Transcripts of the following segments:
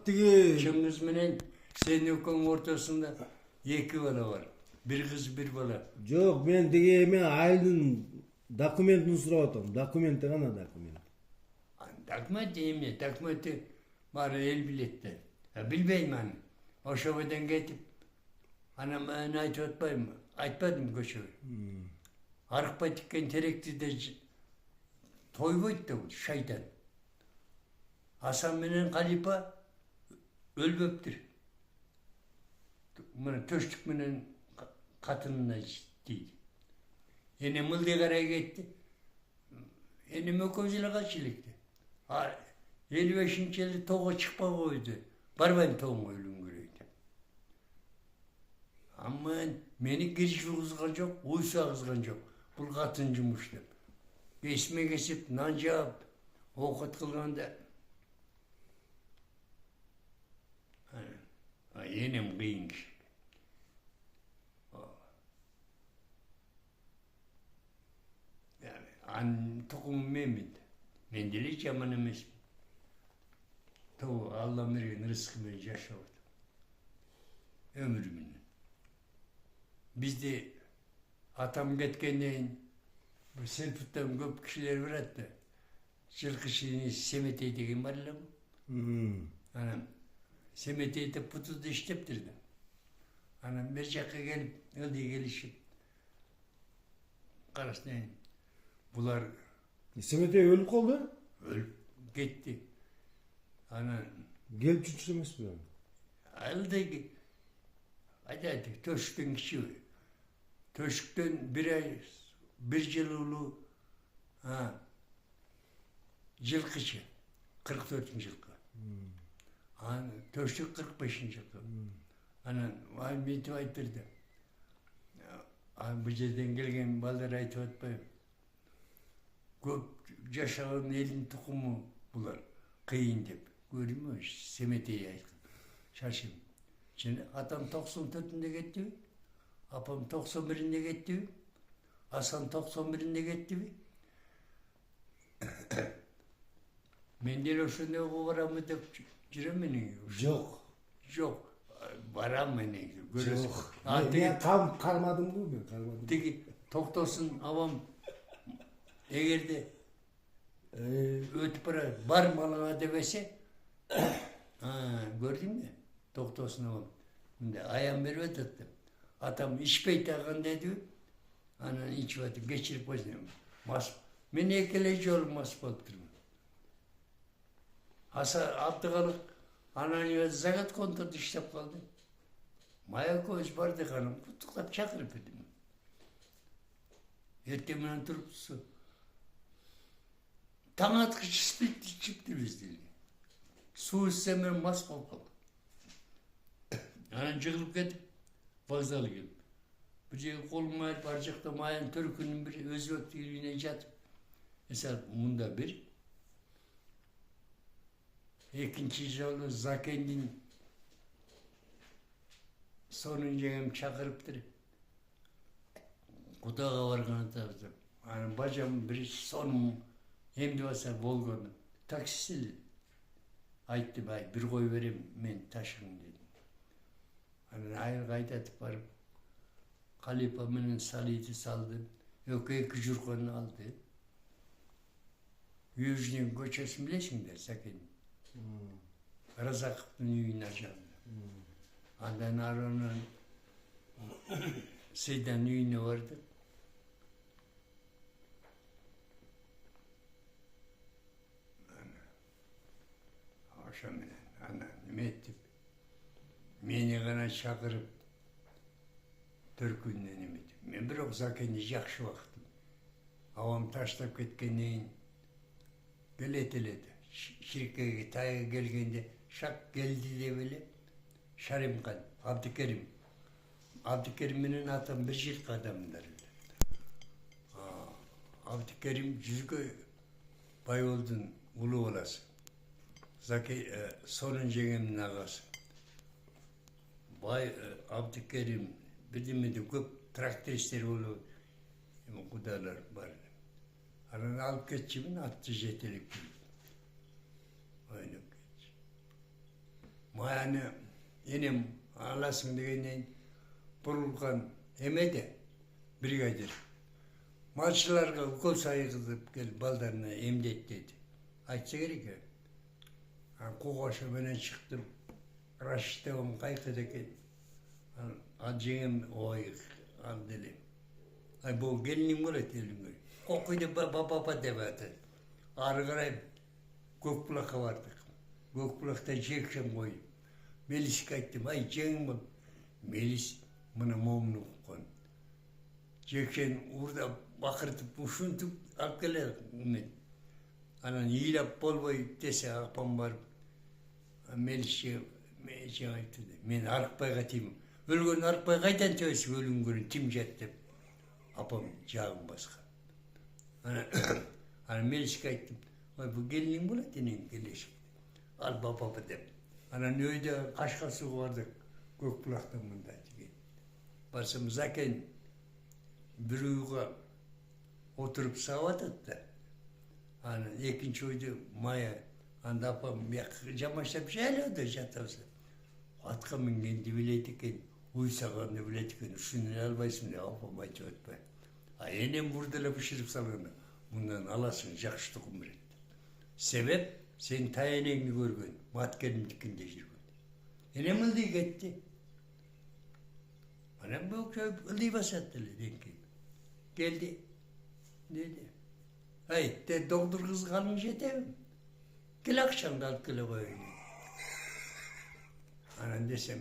tigi Çıngiz менен senin ökөң ортосунда 2 bala var. Bir kız bir bala. жок, мен тиги эме айылдын документин сурап атам. Документи гана документ. Документ эме, документи бары эл билет да. Билбейм аны. Ошободон кетип анан мен айтып атпайм, айтпадым көчөгө. Арыкпай тиккен теректи де тойбойт да бул шайтан. Асан менен Калипа өлбөптүр. Мына төштүк менен катынына дейт. Эне мылды карай кетти. Эне экөөбүз эле качы электи. 55-жылы тоого чыкпай койду. Барбайм тоогуңа өлүңгүрөй деп. Аман мени кириш кылгызган жок, уйса кылган жок. Бул катын жумуш деп. Эсиме кесип, нан жаап, оокат кылганда энем кыйын киши. Анын тукуму менмин. Мен деле жаман эмесмин. Алла берген рызкы менен жашап атам. Өмүр менен. Бизде атам кеткенден кийин селфуттан көп кишилер барат да. Жылкышыны Семетей деген бар эле. Анан Семетейде путузду иштептир да. Анан бер жакка келип, ылдый келишип. Карасна булар Семетей өлүп калды? Өлүп кетти. Анан Келип жүрчү эмеспи? Ылдый айтады, төшүктөн кичи. Төшүктөн bir жыл улуу жылкычы 44-жылкы. Анан төшүк 45-жылкы. Анан мынтип айтып берди. Бул жерден келген балдар айтып атпайбы? Көп жашаган элдин тукуму булар кыйын деп. Көрдүңбү? Семетей айткан. Шашым. Атам 94-ünde кетти. Апам 91-inde кетти. Асан 91-inde кетти. Мен деле ошондойго барамы деп жүрөм менен. Жок. Жок. Барам менен. Жок. Мен кармадым го, мен кармадым. Тиги токтосун абам эгерде өтүп бар малыңа дебесе, көрдүңбү? Токтосун абам. Мындай аян берип атат деп. Атам ичпей таган деди. Анан ичип атып кечирип койсун. Мен экеле жолу мас болуп турмун. Абдыкалык анан загат контордо иштеп калды. Маякөз барды каным, куттуктап чакырып едим. Эртең менен туруп таң аткыч спирт ичиптирбиз деди. Суу ичсем мен мас болуп калдым. Анан жыгылып кетип, вокзалга келип. Бир жерге колум айып, ар жакта маян төркүнүн бир өзбек тилине жатып. Эсер мында бир. Экинчи жолу Закендин сонун жегем чакырыптыр. Кудага барганда анан бажам бир сонун эмди баса болгону. Таксист айтты, бир кой берем, мен ташыйм деди. Анан айылга айдатып барып, Калипа менен Салиди салды, эки журканы алды. Южный көчөсүн билесиңдер, Сакен. Разаковдун үйүнө жагында. Андан аронун Сейдан үйүнө барды. Ошо менен анан неме этип, мени гана чакырып төркүнүнөн эметип. Мен бирок Закенди жакшы бактым. Абам таштап кеткенден кийин келет эле. Ширкеге тайга келгенде шак келди деп эле Шаримхан, Абдыкерим. Абдыкерим менен атам бир жылкы адамдар эле. Абдыкерим жүзгө Байболдун улуу баласы. Сонун жеңемдин агасы. Абдыкерим бирдемеде көп трактористтер болуп, кудалар бар. Анан алып кетчүмүн, атты жетелеп. Ойноп кетчү. Yani enem alasın degenden burulgan emede brigadir. Malçılarga ukol sayıgızıp gel baldarına emdet dedi. Aytsa gerek ya. Koğaşa menen çıktım. Raşit'te on kaykıdaki acıyım oy al dedim. Ay bu gelinim var etelim. Kokuydu baba demedim. Arıgarayım. Gökbulak'a vardık. Gökbulak'ta çekşem koydum. Melis kayttım. Ay çekin bak. Melis bana momnu koydum. Çekşen orada bakırtıp uşuntup alıp gelir. Anan yiyilap bol boy dese apam var. Melis'e aytты. Men Arıkbay'a tiyim. Ölgön Arıkbay kaydan töysün ölüm günü tim jettip. Apam jağım basqa. Ana Melis'e aytdım. Ay bu gelinim bola denen geleşik. Al baba dep. Ana nöyde Kaşgarsuga bardık. Gökbulak'tan mında деген. Barsam zaken bir uyga oturup savatat da. Ana ekinci oydu maya. Anda apam jamaşlap şöyle jatavsa. Atqa mingendi biletiken, uysaganda biletiken, şunu albaysın diye apam aytып atpay. Enem burdala pişirip salganda. Bundan alasın жақсы тұқым береді. Себеп, sen tayanengni көргөн, маткерімдікінде жүргөн. Enем ылдый кетти. Anam bu köy ılдый basatты денкен. Geldi. Dedi. Ay, de doktor kız kalın jetebim. Gel akşamda alıp gele koyayım. Anan desem,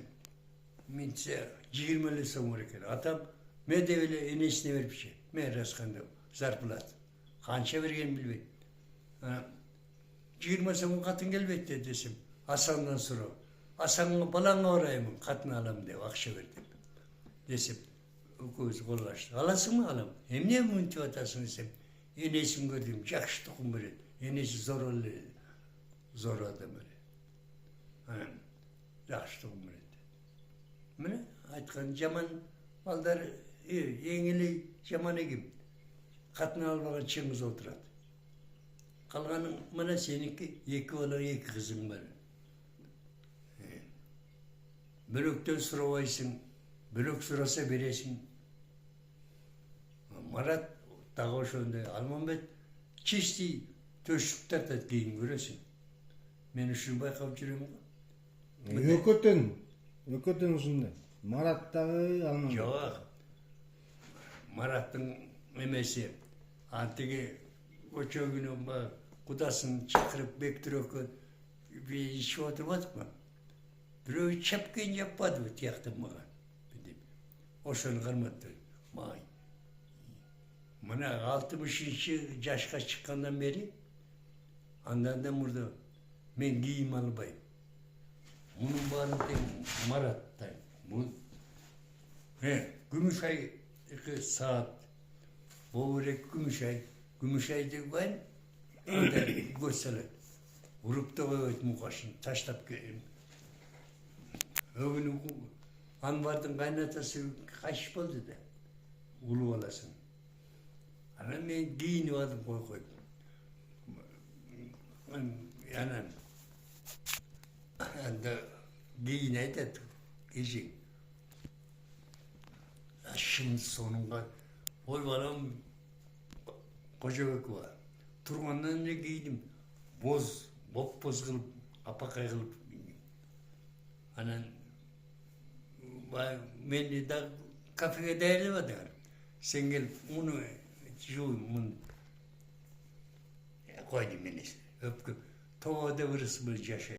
minse 20'li soğumur eken. Atam, me de öyle enesine verip şey. Me raskanda zarpılat. Kança vergen bilbeyim. 20 soğum katın gelbette desem. Hasan'dan sonra. Hasan'ın balağına orayımın katını alam diye akşa verdim. Desem, okuyuz kollaştı. Alasın mı alam? Hem ne münti atasın desem. Enesini gördüm, жақсы тұқым береді. Enesi zor oldu. Zor adam öyle. Жақсы тұқым береді. Mine aytkan jaman balдар еңілі жаман егем. Қатына албаған чыңыз отырады. Қалғаның мына сенікі екі бала екі қызың бар. Бөлөктен сұрабайсың, бөлөк сұраса бересің. Марат тағы ошондай Алмамбет чистый төшүп тартат кейін көресің. Мен үшін байқап жүремін ғой. Өкөтен ушундай. Мараттагы Алмамбет. Жоқ. Мараттың эмеси антиги көчө күнү кудасын чакырып бектирөккө ишип отуруп атпы. Бирөө чапкен жаппадыбы тияктан мага. Ошону карматтыр. Май. Мына 60 жашка чыккандан бери андан да мурда мен кийим албайм. Мунун баарын тең Мараттан. Күмүш ай 2 saat. Boğurek gümüş ay de var. Gösterir. Vurup da koyuyor mukaşını. Taşlap gelin. Öbünü Anvar'ın kaynatası kaç oldu da. Ulu olasın. Ama ben giyini vardım koy. Yani giyini ededim. Giyecek. Şimdi sonunda oy balam Kocaköy var. Turgandan ne giydim? Boz kılıp, apakay kılıp. Anan ben de kafeye değerli var der. Sen gel bunu koydum beni. Öpkü. Tavada vırısı bir yaşa.